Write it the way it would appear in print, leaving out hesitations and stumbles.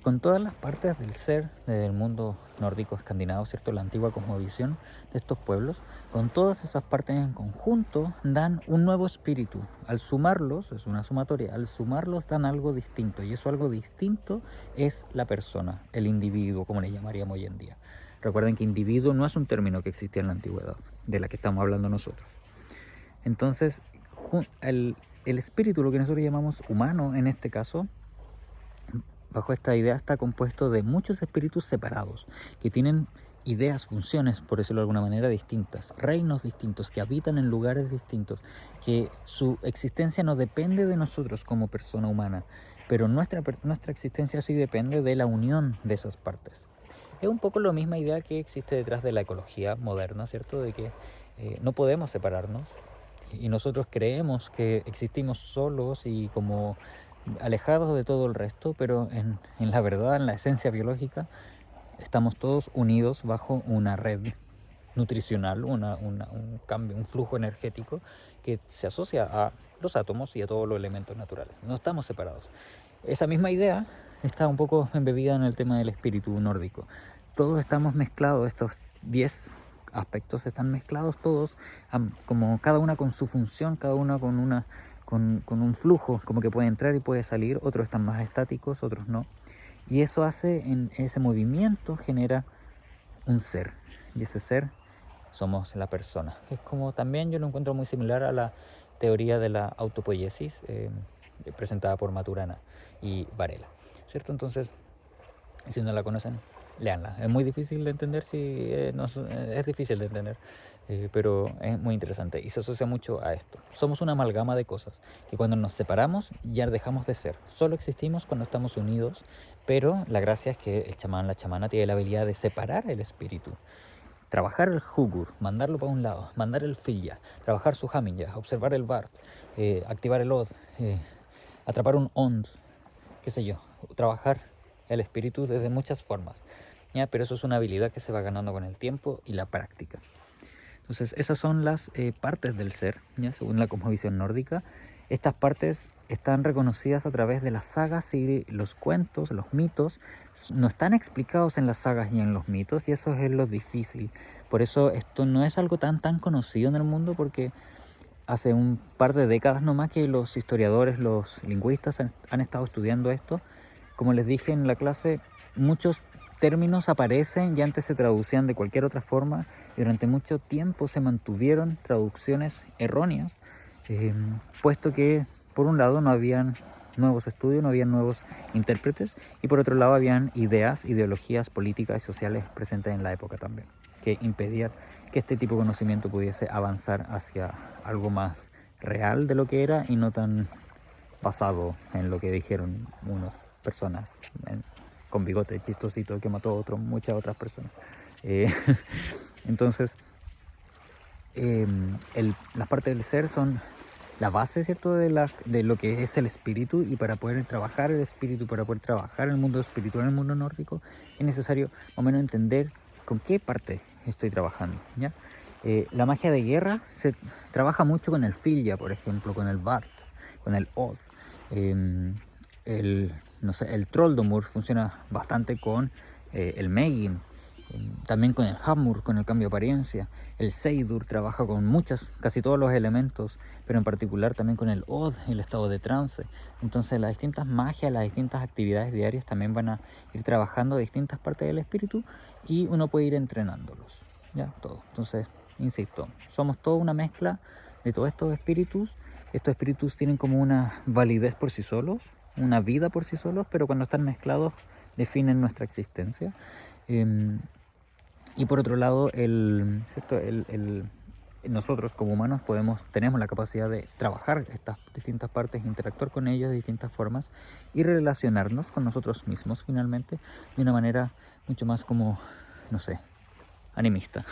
con todas las partes del ser del mundo nórdico escandinavo, ¿cierto? La antigua cosmovisión de estos pueblos, con todas esas partes en conjunto dan un nuevo espíritu. Al sumarlos, es una sumatoria, al sumarlos dan algo distinto, y eso algo distinto es la persona, el individuo, como le llamaríamos hoy en día. Recuerden que individuo no es un término que existía en la antigüedad, de la que estamos hablando nosotros. Entonces, el espíritu, lo que nosotros llamamos humano en este caso, bajo esta idea está compuesto de muchos espíritus separados, que tienen ideas, funciones, por decirlo de alguna manera, distintas, reinos distintos, que habitan en lugares distintos, que su existencia no depende de nosotros como persona humana, pero nuestra existencia sí depende de la unión de esas partes. Es un poco la misma idea que existe detrás de la ecología moderna, ¿cierto? De que no podemos separarnos y nosotros creemos que existimos solos y como alejados de todo el resto, pero en la verdad, en la esencia biológica, estamos todos unidos bajo una red nutricional, un cambio, un flujo energético que se asocia a los átomos y a todos los elementos naturales. No estamos separados. Esa misma idea está un poco embebida en el tema del espíritu nórdico. Todos estamos mezclados, estos 10 aspectos están mezclados todos, como cada una con su función, cada una con un flujo, como que puede entrar y puede salir, otros están más estáticos, otros no. Y eso hace, en ese movimiento genera un ser, y ese ser somos la persona. Es como también yo lo encuentro muy similar a la teoría de la autopoiesis presentada por Maturana y Varela, ¿cierto? Entonces, si no la conocen, leanla. Es muy difícil de entender, es difícil de entender, pero es muy interesante y se asocia mucho a esto. Somos una amalgama de cosas que cuando nos separamos ya dejamos de ser. Solo existimos cuando estamos unidos, pero la gracia es que el chamán, la chamana tiene la habilidad de separar el espíritu. Trabajar el Hugur, mandarlo para un lado, mandar el Filya, trabajar su Haminja, observar el Vart, activar el Od, atrapar un Ond, qué sé yo, trabajar el espíritu desde muchas formas, ¿ya? Pero eso es una habilidad que se va ganando con el tiempo y la práctica. Entonces esas son las partes del ser, ¿ya? Según la cosmovisión nórdica. Estas partes están reconocidas a través de las sagas y los cuentos, los mitos. No están explicados en las sagas y en los mitos, y eso es lo difícil. Por eso esto no es algo tan conocido en el mundo, porque hace un par de décadas nomás que los historiadores, los lingüistas han estado estudiando esto. Como les dije en la clase, muchos términos aparecen y antes se traducían de cualquier otra forma, y durante mucho tiempo se mantuvieron traducciones erróneas, puesto que por un lado no habían nuevos estudios, no habían nuevos intérpretes, y por otro lado habían ideologías políticas y sociales presentes en la época también, que impedían que este tipo de conocimiento pudiese avanzar hacia algo más real de lo que era y no tan basado en lo que dijeron unas personas con bigote chistosito que mató a muchas otras personas. Entonces, las partes del ser son la base, ¿cierto?, de lo que es el espíritu, y para poder trabajar el espíritu, para poder trabajar el mundo espiritual, el mundo nórdico, es necesario más o menos entender con qué parte estoy trabajando, ¿ya? La magia de guerra se trabaja mucho con el Filya, por ejemplo, con el Vart, con el Odd. No sé, el Trolldómur funciona bastante con el Megin, también con el Hamur, con el cambio de apariencia. El Seidur trabaja con casi todos los elementos, pero en particular también con el Odd, el estado de trance. Entonces las distintas magias, las distintas actividades diarias también van a ir trabajando distintas partes del espíritu, y uno puede ir entrenándolos, ya, todo. Entonces, insisto, somos toda una mezcla de todos estos espíritus. Estos espíritus tienen como una validez por sí solos, una vida por sí solos, pero cuando están mezclados definen nuestra existencia. Y por otro lado, ¿cierto? Nosotros como humanos tenemos la capacidad de trabajar estas distintas partes, interactuar con ellas de distintas formas y relacionarnos con nosotros mismos finalmente de una manera mucho más como, no sé, animista.